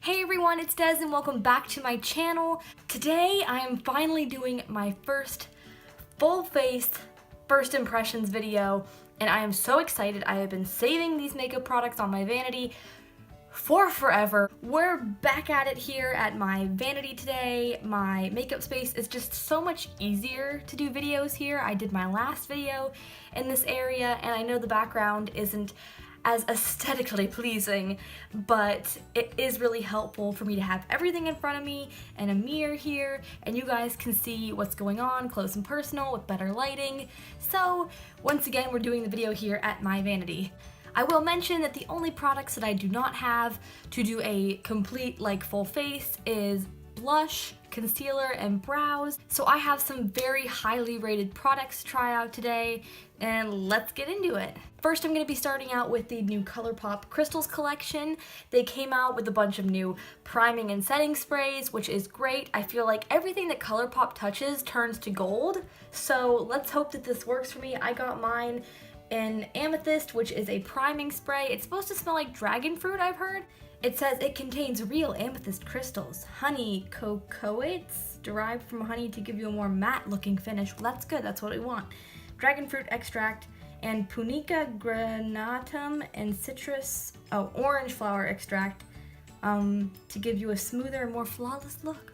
Hey everyone, it's Des and welcome back to my channel. Today I am finally doing my first full-face first impressions video and I am so excited. I have been saving these makeup products on my vanity for forever. We're back at it here at my vanity today. My makeup space is just so much easier to do videos here. I did my last video in this area and I know the background isn't as aesthetically pleasing, but it is really helpful for me to have everything in front of me and a mirror here, and you guys can see what's going on close and personal with better lighting. So once again, we're doing the video here at my vanity. I will mention that the only products that I do not have to do a complete full face is blush, concealer, and brows. So I have some very highly rated products to try out today, and let's get into it. First, I'm going to be starting out with the new Colourpop Crystals collection. They came out with a bunch of new priming and setting sprays, which is great. I feel like everything that Colourpop touches turns to gold, so let's hope that this works for me. I got mine in Amethyst, which is a priming spray. It's supposed to smell like dragon fruit, I've heard. It says it contains real amethyst crystals, honey cocoates derived from honey to give you a more matte looking finish. Well, that's good, that's what we want. Dragon fruit extract and punica granatum and orange flower extract to give you a smoother and more flawless look.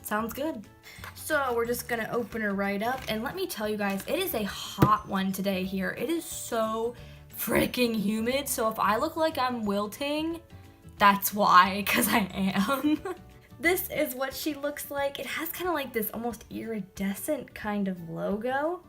Sounds good. So we're just gonna open her right up, and let me tell you guys, it is a hot one today here. It is so freaking humid, so if I look like I'm wilting, that's why, because I am. This is what she looks like. It has kind of like this almost iridescent kind of logo,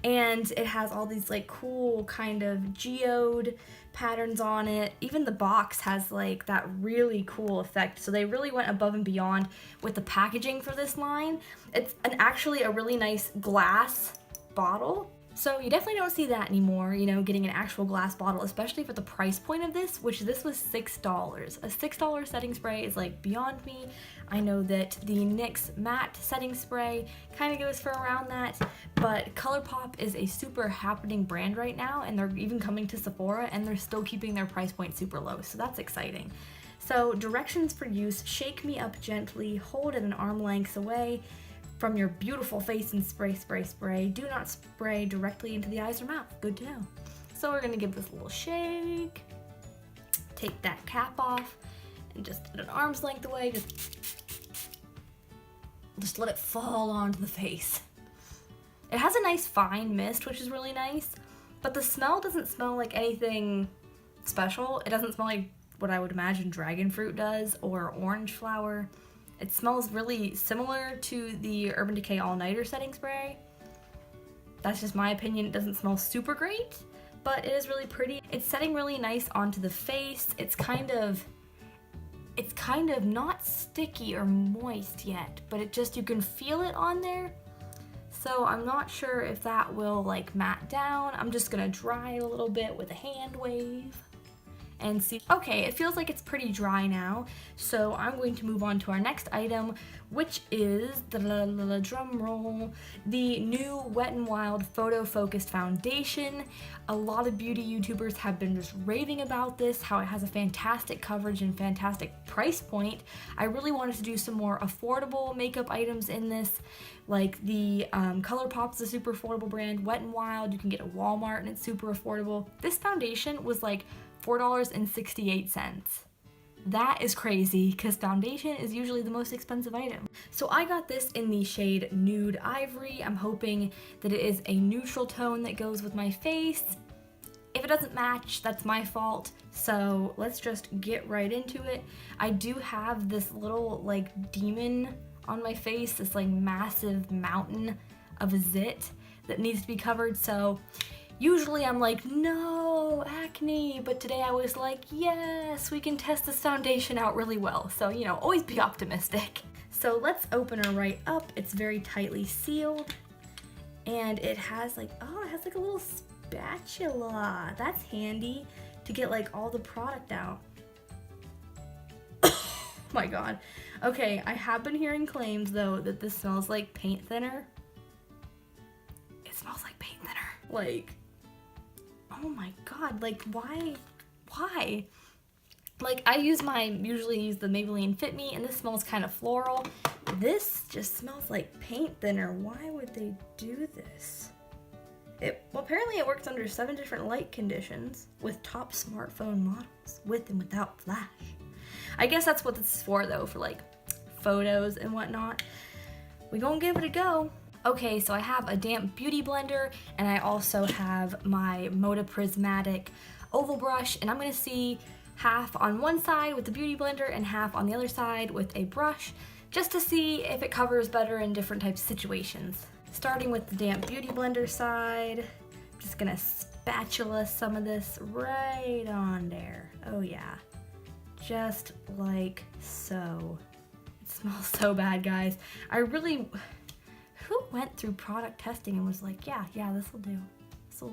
and it has all these cool kind of geode patterns on it. Even the box has that really cool effect, so they really went above and beyond with the packaging for this line. It's actually a really nice glass bottle, so you definitely don't see that anymore, you know, getting an actual glass bottle, especially for the price point of this, which this was $6. A $6 setting spray is beyond me. I know that the NYX matte setting spray kind of goes for around that, but Colourpop is a super happening brand right now, and they're even coming to Sephora, and they're still keeping their price point super low, so that's exciting. So directions for use: shake me up gently, hold at an arm length away from your beautiful face and spray, spray, spray. Do not spray directly into the eyes or mouth. Good to know. So we're gonna give this a little shake, take that cap off, and just at an arm's length away, just let it fall onto the face. It has a nice fine mist, which is really nice, but the smell doesn't smell like anything special. It doesn't smell like what I would imagine dragon fruit does or orange flower. It smells really similar to the Urban Decay All Nighter setting spray. That's just my opinion. It doesn't smell super great, but it is really pretty. It's setting really nice onto the face. It's kind of not sticky or moist yet, but you can feel it on there. So I'm not sure if that will matte down. I'm just gonna dry it a little bit with a hand wave and see. Okay, it feels like it's pretty dry now, so I'm going to move on to our next item, which is the drum roll, the new Wet n Wild Photo Focused Foundation. A lot of beauty YouTubers have been just raving about this, how it has a fantastic coverage and fantastic price point. I really wanted to do some more affordable makeup items in this, like the Colourpop is a super affordable brand. Wet n Wild you can get at Walmart and it's super affordable. This foundation was $4.68. That is crazy, because foundation is usually the most expensive item. So I got this in the shade Nude Ivory. I'm hoping that it is a neutral tone that goes with my face. If it doesn't match, that's my fault. So let's just get right into it. I do have this little demon on my face, this massive mountain of a zit that needs to be covered. So usually I'm no, acne, but today I was yes, we can test this foundation out really well. So, you know, always be optimistic. So let's open her right up. It's very tightly sealed, and it has it has a little spatula. That's handy to get all the product out. Oh my god. Okay, I have been hearing claims though that this smells like paint thinner. It smells like paint thinner. Oh my god, why? Like, I usually use the Maybelline Fit Me, and this smells kind of floral. This just smells like paint thinner. Why would they do this? Well, apparently it works under 7 different light conditions with top smartphone models, with and without flash. I guess that's what this is for, though, for like photos and whatnot. We gonna give it a go. Okay, so I have a damp beauty blender, and I also have my Moda Prismatic oval brush, and I'm gonna see half on one side with the beauty blender and half on the other side with a brush, just to see if it covers better in different types of situations. Starting with the damp beauty blender side, I'm just gonna spatula some of this right on there. Oh yeah, just like so. It smells so bad, guys. Who went through product testing and was like, yeah, this will do.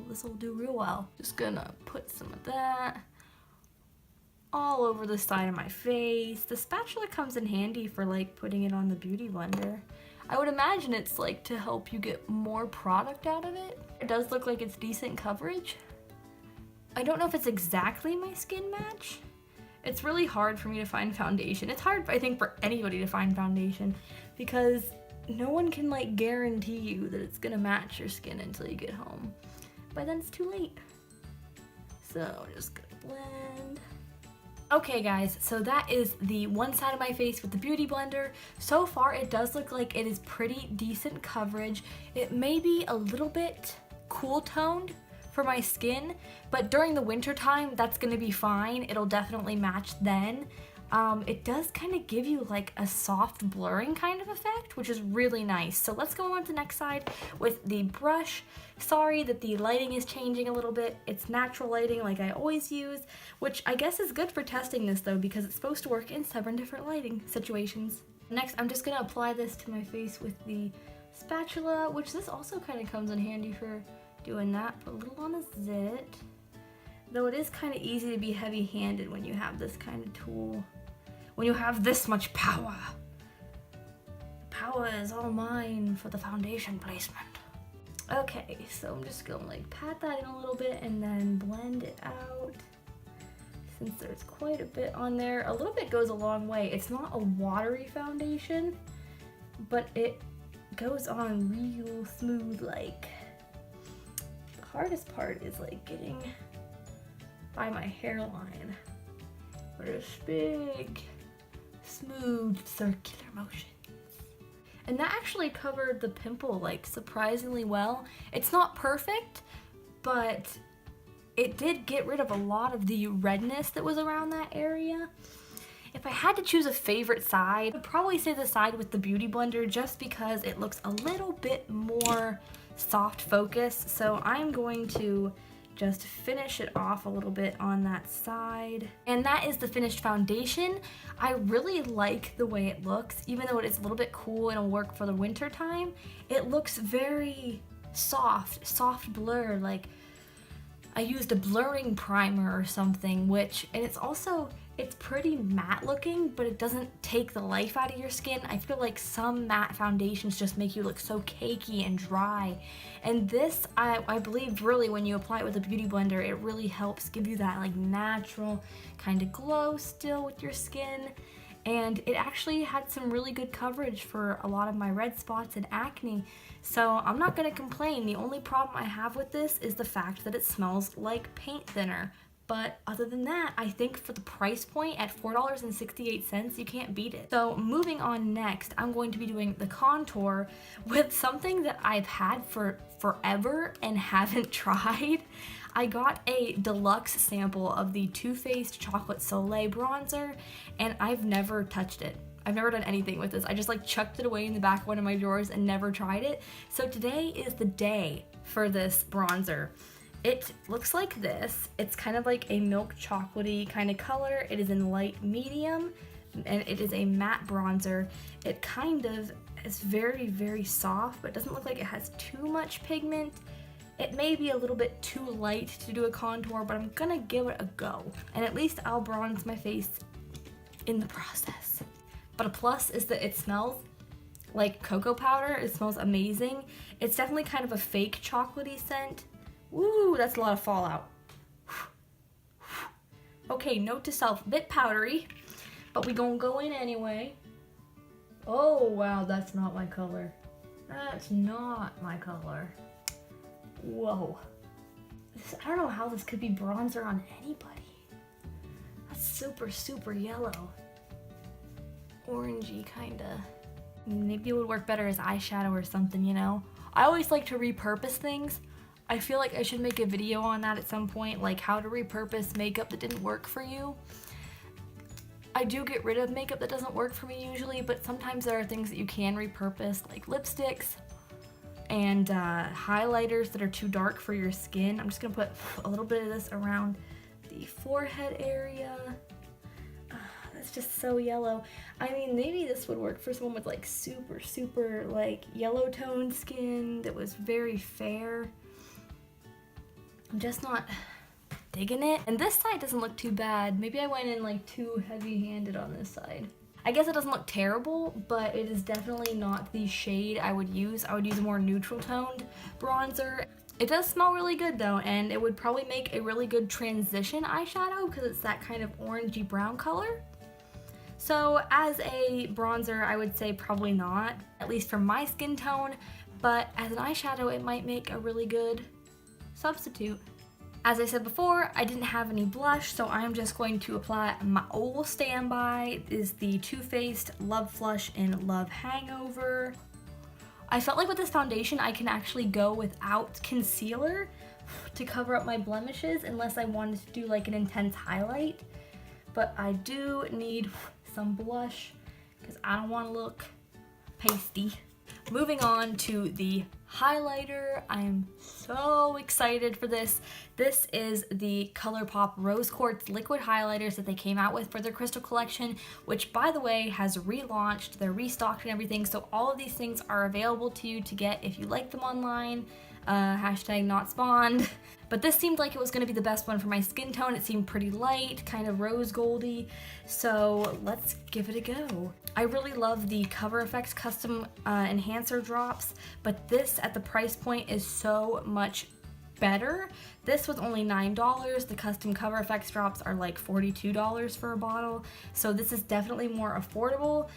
This will do real well. Just gonna put some of that all over the side of my face. The spatula comes in handy for like putting it on the beauty blender. I would imagine it's like to help you get more product out of it. It does look like it's decent coverage. I don't know if it's exactly my skin match. It's really hard for me to find foundation. It's hard, I think, for anybody to find foundation because no one can like guarantee you that it's gonna match your skin until you get home. By then it's too late. So I'm just gonna blend. Okay guys, so that is the one side of my face with the beauty blender. So far it does look like it is pretty decent coverage. It may be a little bit cool toned for my skin, but during the winter time that's gonna be fine. It'll definitely match then. It does kind of give you like a soft blurring kind of effect, which is really nice. So let's go on to the next side with the brush. Sorry that the lighting is changing a little bit. It's natural lighting like I always use, which I guess is good for testing this though, because it's supposed to work in 7 different lighting situations. Next, I'm just gonna apply this to my face with the spatula, which this also kind of comes in handy for doing that. Put a little on a zit. Though it is kind of easy to be heavy-handed when you have this kind of tool. When you have this much power. Power is all mine for the foundation placement. Okay, so I'm just gonna like pat that in a little bit and then blend it out. Since there's quite a bit on there, a little bit goes a long way. It's not a watery foundation, but it goes on real smooth like. The hardest part is like getting by my hairline. But it's big, smooth, circular motions. And that actually covered the pimple like surprisingly well. It's not perfect, but it did get rid of a lot of the redness that was around that area. If I had to choose a favorite side, I'd probably say the side with the beauty blender just because it looks a little bit more soft focus. So I'm going to just finish it off a little bit on that side. And that is the finished foundation. I really like the way it looks, even though it's a little bit cool and it'll work for the winter time. It looks very soft blur, like I used a blurring primer or something, and it's pretty matte looking, but it doesn't take the life out of your skin. I feel like some matte foundations just make you look so cakey and dry. And this, I believe really when you apply it with a beauty blender, it really helps give you that like natural kind of glow still with your skin. And it actually had some really good coverage for a lot of my red spots and acne. So I'm not gonna complain. The only problem I have with this is the fact that it smells like paint thinner. But other than that, I think for the price point at $4.68, you can't beat it. So moving on next, I'm going to be doing the contour with something that I've had for forever and haven't tried. I got a deluxe sample of the Too Faced Chocolate Soleil bronzer, and I've never touched it. I've never done anything with this. I just like chucked it away in the back of one of my drawers and never tried it. So today is the day for this bronzer. It looks like this. It's kind of like a milk chocolatey kind of color. It is in light medium, and it is a matte bronzer. It kind of is very soft, but doesn't look like it has too much pigment. It may be a little bit too light to do a contour, but I'm gonna give it a go. And at least I'll bronze my face in the process. But a plus is that it smells like cocoa powder. It smells amazing. It's definitely kind of a fake chocolatey scent. Woo, that's a lot of fallout. Okay, note to self, a bit powdery, but we gonna go in anyway. Oh wow, that's not my color. That's not my color. Whoa. I don't know how this could be bronzer on anybody. That's super, super yellow. Orangey, kinda. Maybe it would work better as eyeshadow or something, you know? I always like to repurpose things. I feel like I should make a video on that at some point, like how to repurpose makeup that didn't work for you. I do get rid of makeup that doesn't work for me usually, but sometimes there are things that you can repurpose, like lipsticks and highlighters that are too dark for your skin. I'm just gonna put a little bit of this around the forehead area. That's just so yellow. I mean, maybe this would work for someone with like super, super like yellow toned skin that was very fair. I'm just not digging it. And this side doesn't look too bad. Maybe I went in like too heavy-handed on this side. I guess it doesn't look terrible, but it is definitely not the shade I would use. I would use a more neutral toned bronzer. It does smell really good though, and it would probably make a really good transition eyeshadow because it's that kind of orangey brown color. So as a bronzer, I would say probably not, at least for my skin tone, but as an eyeshadow, it might make a really good substitute. As I said before, I didn't have any blush, so I'm just going to apply my old standby. Is the Too Faced Love Flush in Love Hangover. I felt like with this foundation, I can actually go without concealer to cover up my blemishes unless I wanted to do like an intense highlight. But I do need some blush because I don't want to look pasty. Moving on to the highlighter. I am so excited for this. This is the Colourpop Rose Quartz liquid highlighters that they came out with for their Crystal collection, which by the way has relaunched. They're restocked and everything, so all of these things are available to you to get if you like them online. Hashtag not spawned. But this seemed like it was going to be the best one for my skin tone. It seemed pretty light, kind of rose goldy, so let's give it a go. I really love the Cover FX custom enhancer drops, but this at the price point is so much better. This was only $9. The custom Cover FX drops are like $42 for a bottle, so this is definitely more affordable.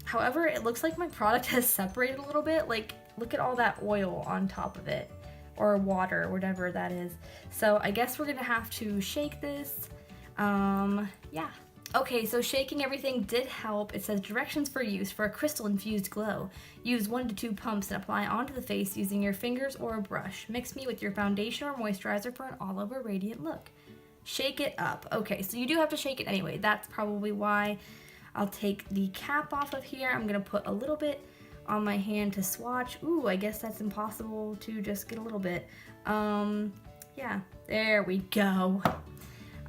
However, it looks like my product has separated a little bit. Like, look at all that oil on top of it, or water, whatever that is. So I guess we're gonna have to shake this. Yeah. Okay, so shaking everything did help. It says directions for use for a crystal infused glow. Use 1 to 2 pumps and apply onto the face using your fingers or a brush. Mix me with your foundation or moisturizer for an all-over radiant look. Shake it up. Okay, so you do have to shake it anyway. That's probably why. I'll take the cap off of here. I'm gonna put a little bit on my hand to swatch. Ooh, I guess that's impossible to just get a little bit. Yeah, there we go.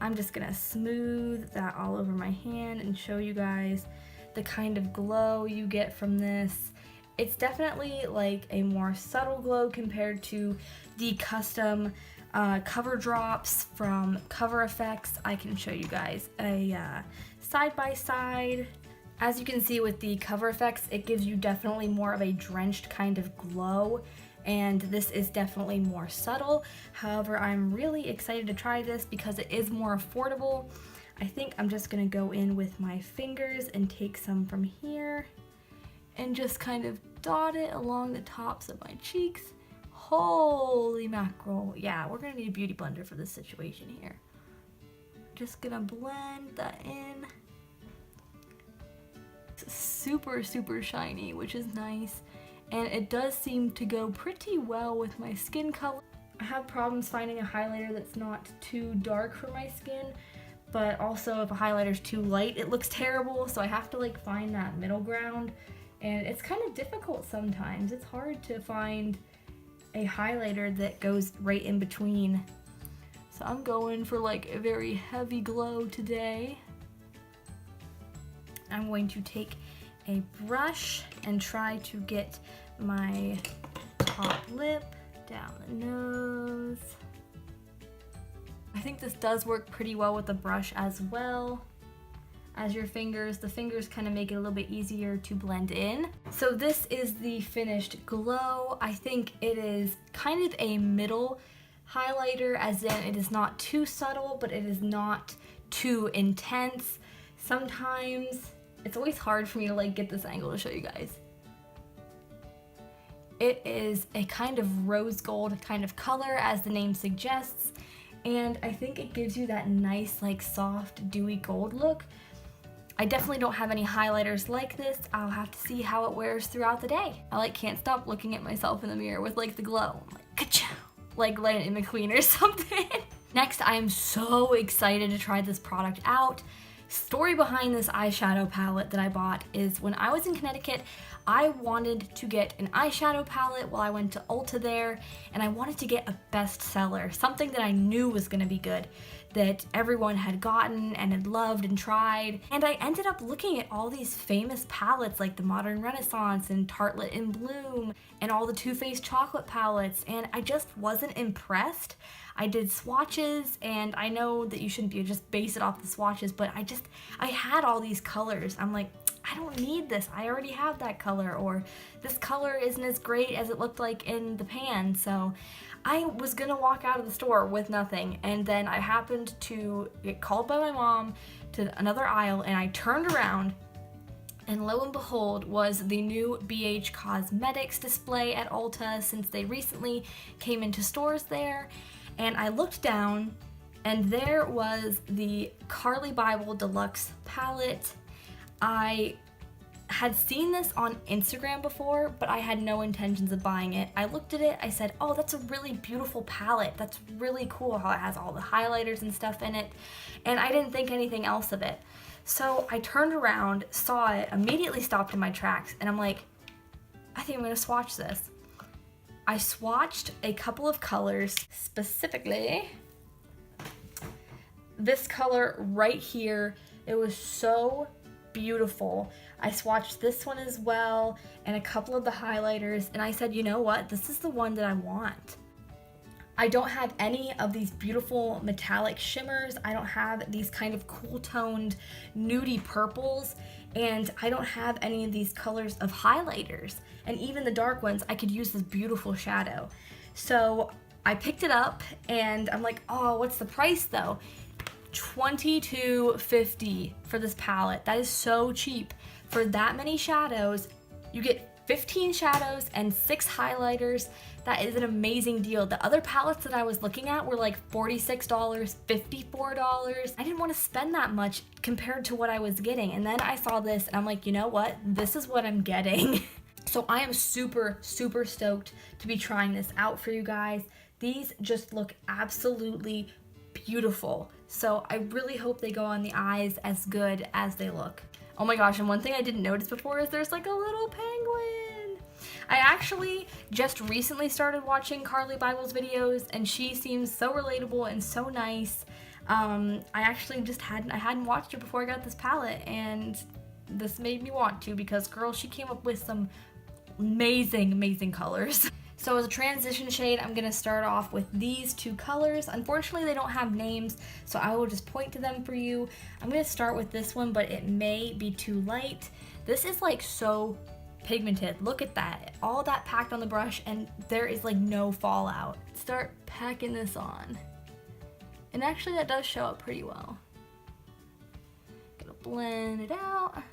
I'm just gonna smooth that all over my hand and show you guys the kind of glow you get from this. It's definitely like a more subtle glow compared to the custom cover drops from Cover FX. I can show you guys a side by side. As you can see with the Cover FX, it gives you definitely more of a drenched kind of glow, and this is definitely more subtle. However, I'm really excited to try this because it is more affordable. I think I'm just gonna go in with my fingers and take some from here and just kind of dot it along the tops of my cheeks. Holy mackerel. Yeah, we're gonna need a beauty blender for this situation here. Just gonna blend that in. It's super, super shiny, which is nice. And it does seem to go pretty well with my skin color. I have problems finding a highlighter that's not too dark for my skin, but also if a highlighter's too light, it looks terrible, so I have to like find that middle ground, and it's kind of difficult sometimes. It's hard to find a highlighter that goes right in between. So I'm going for like a very heavy glow today. I'm going to take a brush and try to get my top lip down the nose. I think this does work pretty well with the brush as well as your fingers. The fingers kind of make it a little bit easier to blend in. So this is the finished glow. I think it is kind of a middle highlighter, as in it is not too subtle, but it is not too intense. Sometimes, it's always hard for me to like get this angle to show you guys. It is a kind of rose gold kind of color, as the name suggests, and I think it gives you that nice like soft dewy gold look. I definitely don't have any highlighters like this. I'll have to see how it wears throughout the day. I like can't stop looking at myself in the mirror with like the glow. I'm like, ka-chow, like Lightning McQueen or something. Next, I am so excited to try this product out. Story behind this eyeshadow palette that I bought is when I was in Connecticut, I wanted to get an eyeshadow palette while I went to Ulta there, and I wanted to get a bestseller, something that I knew was gonna be good, that everyone had gotten and had loved and tried. And I ended up looking at all these famous palettes like the Modern Renaissance and Tartelette in Bloom and all the Too Faced chocolate palettes, and I just wasn't impressed. I did swatches, and I know that you shouldn't be just base it off the swatches, but I had all these colors. I'm like, I don't need this. I already have that color, or this color isn't as great as it looked like in the pan. So I was gonna walk out of the store with nothing, and then I happened to get called by my mom to another aisle, and I turned around, and lo and behold was the new BH Cosmetics display at Ulta, since they recently came into stores there. And I looked down, and there was the Carly Bible Deluxe palette. I had seen this on Instagram before, but I had no intentions of buying it. I looked at it, I said, oh, that's a really beautiful palette. That's really cool how it has all the highlighters and stuff in it. And I didn't think anything else of it. So I turned around, saw it, immediately stopped in my tracks, and I'm like, I think I'm gonna swatch this. I swatched a couple of colors, specifically this color right here. It was so beautiful. I swatched this one as well, and a couple of the highlighters, and I said, you know what, this is the one that I want. I don't have any of these beautiful metallic shimmers. I don't have these kind of cool toned nudie purples, and I don't have any of these colors of highlighters. And even the dark ones, I could use this beautiful shadow. So I picked it up, and I'm like, oh, what's the price though? $22.50 for this palette. That is so cheap. For that many shadows, you get 15 shadows and 6 highlighters. That is an amazing deal. The other palettes that I was looking at were like $46, $54. I didn't want to spend that much compared to what I was getting. And then I saw this, and I'm like, you know what? This is what I'm getting. So I am super, super stoked to be trying this out for you guys. These just look absolutely beautiful. So I really hope they go on the eyes as good as they look. Oh my gosh, and one thing I didn't notice before is there's like a little penguin. I actually just recently started watching Carly Bible's videos, and she seems so relatable and so nice. I actually just hadn't watched her before I got this palette, and this made me want to, because girl, she came up with some amazing colors. So as a transition shade, I'm gonna start off with these two colors. Unfortunately, they don't have names, so I will just point to them for you. I'm gonna start with this one, but it may be too light. This is like so pigmented. Look at that. All that packed on the brush, and there is like no fallout. Start packing this on. And actually that does show up pretty well. Gonna blend it out.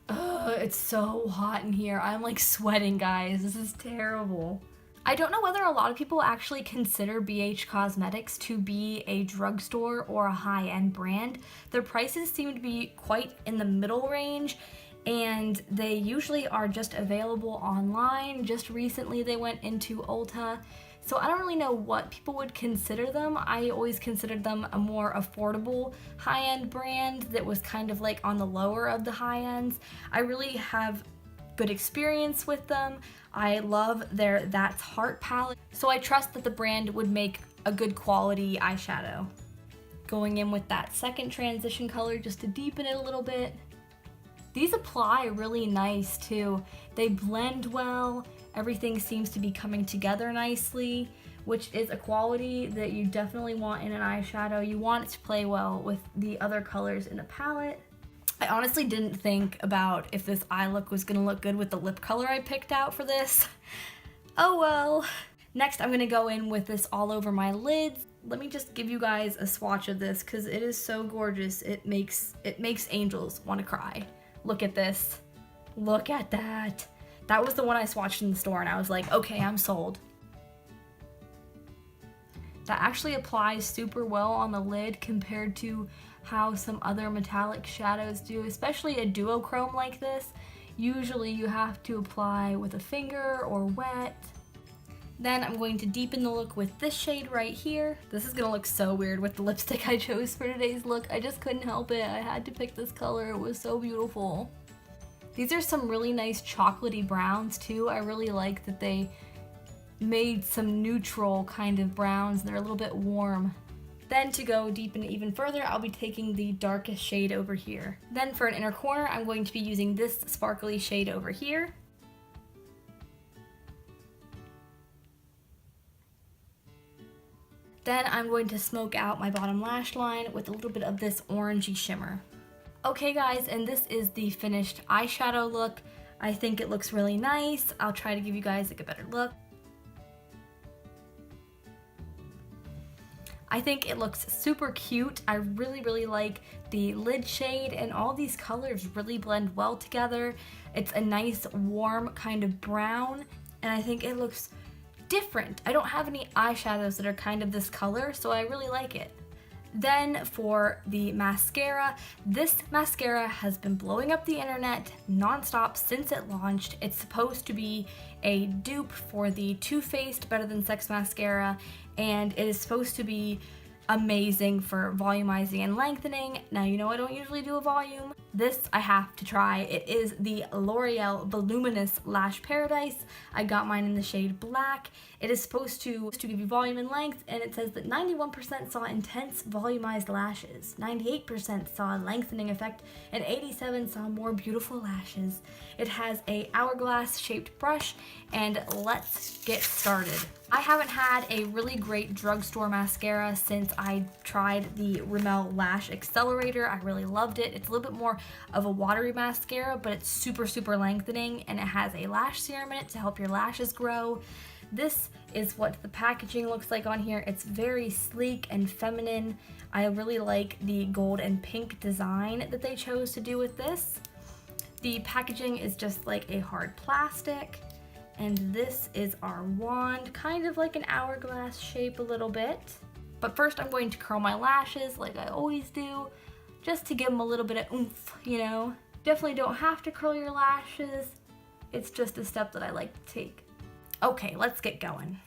Ugh, it's so hot in here. I'm like sweating, guys. This is terrible. I don't know whether a lot of people actually consider BH Cosmetics to be a drugstore or a high-end brand. Their prices seem to be quite in the middle range, and they usually are just available online. Just recently they went into Ulta. So I don't really know what people would consider them. I always considered them a more affordable high-end brand that was kind of like on the lower of the high ends. I really have good experience with them. I love their That's Heart palette. So I trust that the brand would make a good quality eyeshadow. Going in with that second transition color just to deepen it a little bit. These apply really nice too. They blend well. Everything seems to be coming together nicely, which is a quality that you definitely want in an eyeshadow. You want it to play well with the other colors in the palette. I honestly didn't think about if this eye look was gonna look good with the lip color I picked out for this. Oh well. Next, I'm gonna go in with this all over my lids. Let me just give you guys a swatch of this because it is so gorgeous. It makes angels want to cry. Look at this. Look at that. That was the one I swatched in the store and I was like, okay, I'm sold. That actually applies super well on the lid compared to how some other metallic shadows do, especially a duochrome like this. Usually you have to apply with a finger or wet. Then I'm going to deepen the look with this shade right here. This is gonna look so weird with the lipstick I chose for today's look. I just couldn't help it. I had to pick this color. It was so beautiful. These are some really nice chocolatey browns too. I really like that they made some neutral kind of browns. They're a little bit warm. Then to go deepen it even further, I'll be taking the darkest shade over here. Then for an inner corner, I'm going to be using this sparkly shade over here. Then I'm going to smoke out my bottom lash line with a little bit of this orangey shimmer. Okay guys, and this is the finished eyeshadow look. I think it looks really nice. I'll try to give you guys like a better look. I think it looks super cute. I really like the lid shade, and all these colors really blend well together. It's a nice warm kind of brown, and I think it looks different. I don't have any eyeshadows that are kind of this color, so I really like it. Then for the mascara, this mascara has been blowing up the internet nonstop since it launched. It's supposed to be a dupe for the Too Faced Better Than Sex mascara, and it is supposed to be amazing for volumizing and lengthening. Now, you know I don't usually do a volume. This I have to try. It is the L'Oreal Voluminous Lash Paradise. I got mine in the shade black. It is supposed to give you volume and length, and it says that 91% saw intense volumized lashes, 98% saw a lengthening effect, and 87% saw more beautiful lashes. It has a hourglass shaped brush, and let's get started. I haven't had a really great drugstore mascara since I tried the Rimmel Lash Accelerator. I really loved it. It's a little bit more of a watery mascara, but it's super lengthening, and it has a lash serum in it to help your lashes grow. This is what the packaging looks like on here. It's very sleek and feminine. I really like the gold and pink design that they chose to do with this. The packaging is just like a hard plastic. And this is our wand, kind of like an hourglass shape a little bit. But first I'm going to curl my lashes like I always do, just to give them a little bit of oomph, you know. Definitely don't have to curl your lashes. It's just a step that I like to take. Okay, let's get going.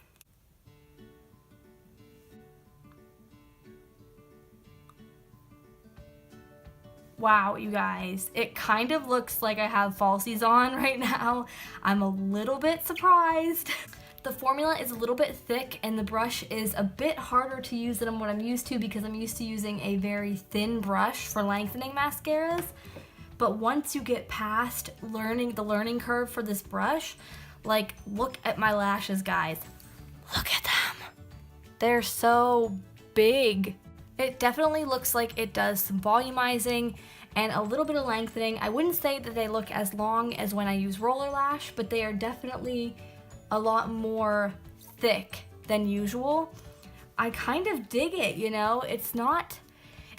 Wow, you guys, it kind of looks like I have falsies on right now. I'm a little bit surprised. The formula is a little bit thick and the brush is a bit harder to use than what I'm used to because I'm used to using a very thin brush for lengthening mascaras. But once you get past the learning curve for this brush, like, look at my lashes, guys. Look at them. They're so big. It definitely looks like it does some volumizing and a little bit of lengthening. I wouldn't say that they look as long as when I use roller lash, but they are definitely a lot more thick than usual. I kind of dig it, you know?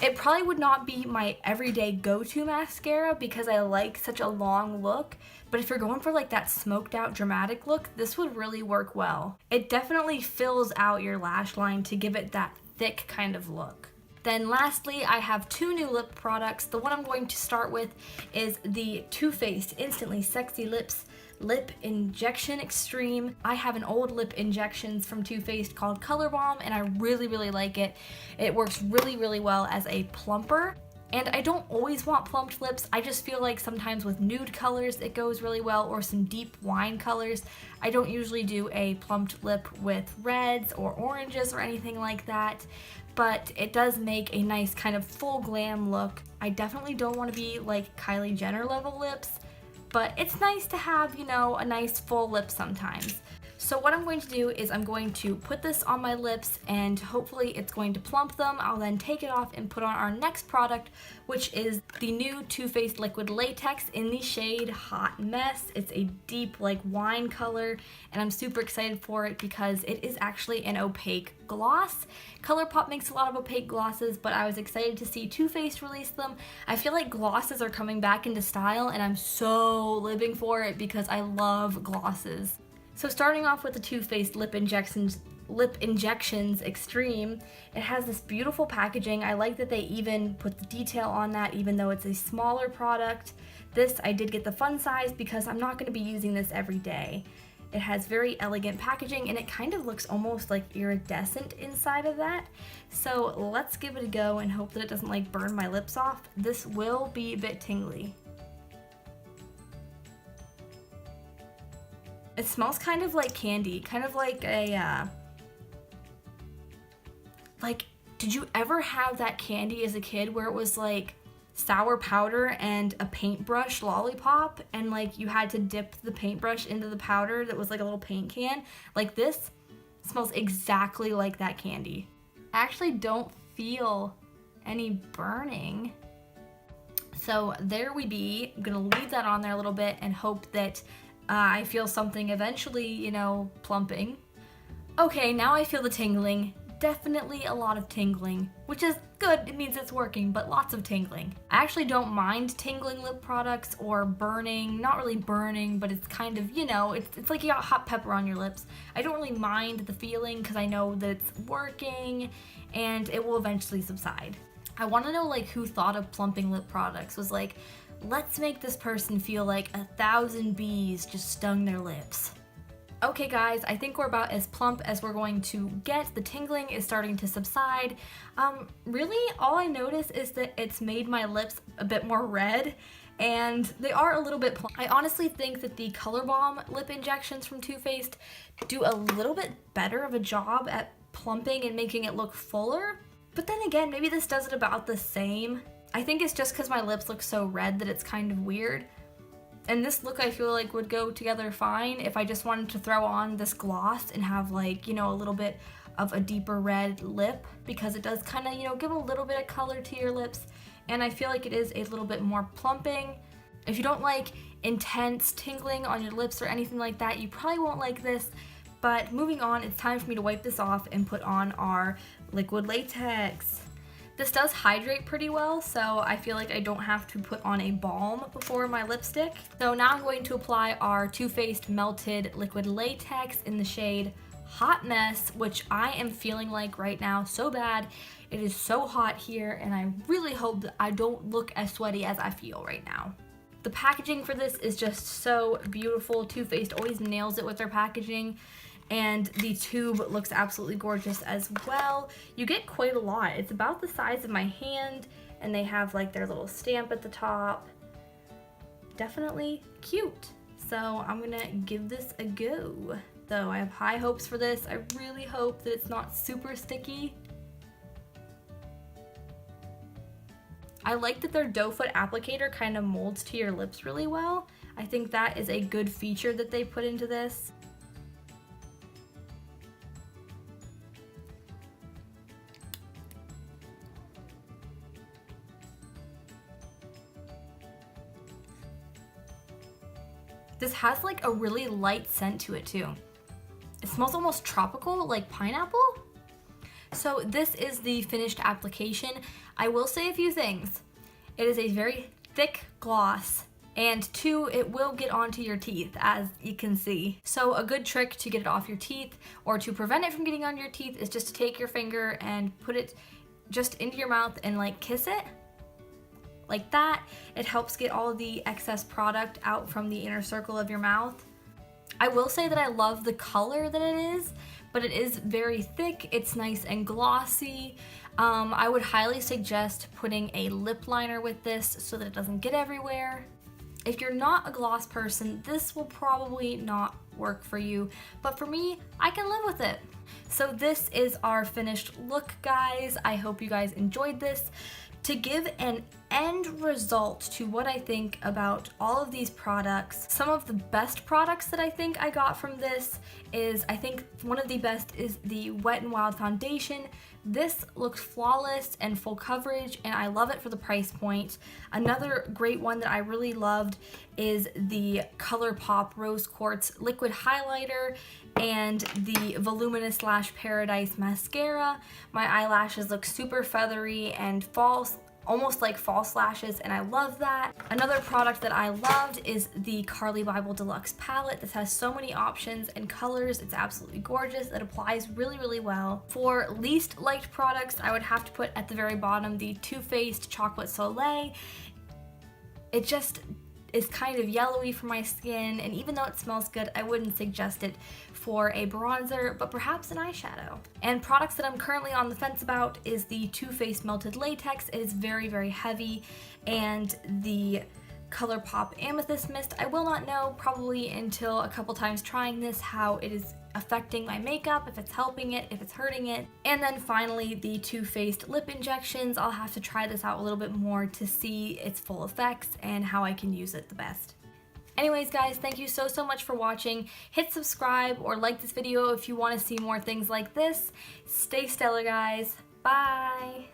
It probably would not be my everyday go-to mascara because I like such a long look, but if you're going for like that smoked out dramatic look, this would really work well. It definitely fills out your lash line to give it that thick kind of look. Then lastly, I have two new lip products. The one I'm going to start with is the Too Faced Instantly Sexy Lips Lip Injection Extreme. I have an old lip injections from Too Faced called Colourpop, and I really like it. It works really well as a plumper. And I don't always want plumped lips. I just feel like sometimes with nude colors it goes really well, or some deep wine colors. I don't usually do a plumped lip with reds or oranges or anything like that, but it does make a nice kind of full glam look. I definitely don't want to be like Kylie Jenner level lips, but it's nice to have, you know, a nice full lip sometimes. So what I'm going to do is I'm going to put this on my lips and hopefully it's going to plump them. I'll then take it off and put on our next product, which is the new Too Faced Liquid Latex in the shade Hot Mess. It's a deep like wine color and I'm super excited for it because it is actually an opaque gloss. Colourpop makes a lot of opaque glosses, but I was excited to see Too Faced release them. I feel like glosses are coming back into style and I'm so living for it because I love glosses. So starting off with the Too Faced Lip Injections Extreme, it has this beautiful packaging. I like that they even put the detail on that even though it's a smaller product. This, I did get the fun size because I'm not going to be using this every day. It has very elegant packaging and it kind of looks almost like iridescent inside of that. So let's give it a go and hope that it doesn't like burn my lips off. This will be a bit tingly. It smells kind of like candy, kind of like a, like, did you ever have that candy as a kid where it was like sour powder and a paintbrush lollipop and like you had to dip the paintbrush into the powder that was like a little paint can? Like this smells exactly like that candy. I actually don't feel any burning. So there we be. I'm gonna leave that on there a little bit and hope that I feel something eventually, you know, plumping. Okay, now I feel the tingling. Definitely a lot of tingling, which is good, it means it's working, but lots of tingling. I actually don't mind tingling lip products or burning, not really burning, but it's kind of, you know, it's like you got hot pepper on your lips. I don't really mind the feeling because I know that it's working and it will eventually subside. I want to know like who thought of plumping lip products, was like, let's make this person feel like 1,000 bees just stung their lips. Okay guys, I think we're about as plump as we're going to get. The tingling is starting to subside. Really all I notice is that it's made my lips a bit more red and they are a little bit plump. I honestly think that the Color Bomb lip injections from Too Faced do a little bit better of a job at plumping and making it look fuller. But then again, maybe this does it about the same. I think it's just because my lips look so red that it's kind of weird. And this look I feel like would go together fine if I just wanted to throw on this gloss and have like, you know, a little bit of a deeper red lip because it does kind of, you know, give a little bit of color to your lips. And I feel like it is a little bit more plumping. If you don't like intense tingling on your lips or anything like that, you probably won't like this. But moving on, it's time for me to wipe this off and put on our liquid latex. This does hydrate pretty well, so I feel like I don't have to put on a balm before my lipstick. So now I'm going to apply our Too Faced Melted Liquid Latex in the shade Hot Mess, which I am feeling like right now so bad. It is so hot here, and I really hope that I don't look as sweaty as I feel right now. The packaging for this is just so beautiful. Too Faced always nails it with their packaging. And the tube looks absolutely gorgeous as well. You get quite a lot. It's about the size of my hand, and they have like their little stamp at the top. Definitely cute. So I'm gonna give this a go. So I have high hopes for this. I really hope that it's not super sticky. I like that their doe foot applicator kind of molds to your lips really well. I think that is a good feature that they put into this. This has like a really light scent to it too. It smells almost tropical, like pineapple. So this is the finished application. I will say a few things. It is a very thick gloss, and two, it will get onto your teeth, as you can see. So a good trick to get it off your teeth, or to prevent it from getting on your teeth, is just to take your finger and put it just into your mouth and like kiss it. Like that. It helps get all the excess product out from the inner circle of your mouth. I will say that I love the color that it is, but it is very thick. It's nice and glossy. I would highly suggest putting a lip liner with this so that it doesn't get everywhere. If you're not a gloss person, this will probably not work for you, but for me, I can live with it. So this is our finished look, guys. I hope you guys enjoyed this. To give an end result to what I think about all of these products, some of the best products that I think I got from this is, I think one of the best is the Wet n Wild foundation. This looks flawless and full coverage, and I love it for the price point. Another great one that I really loved is the Colourpop Rose Quartz Liquid Highlighter and the Voluminous Lash Paradise Mascara. My eyelashes look super feathery and false, almost like false lashes, and I love that. Another product that I loved is the Carly Bible Deluxe palette. This has so many options and colors. It's absolutely gorgeous. It applies really, really well. For least liked products, I would have to put at the very bottom the Too Faced Chocolate Soleil. It just is kind of yellowy for my skin, and even though it smells good, I wouldn't suggest it for a bronzer, but perhaps an eyeshadow. And products that I'm currently on the fence about is the Too Faced Melted Latex. It is very, very heavy, and the Colourpop Amethyst Mist. I will not know probably until a couple times trying this how it is affecting my makeup, if it's helping it, if it's hurting it. And then finally the Too Faced Lip Injections. I'll have to try this out a little bit more to see its full effects and how I can use it the best. Anyways guys, thank you so much for watching. Hit subscribe or like this video if you want to see more things like this. Stay stellar guys. Bye!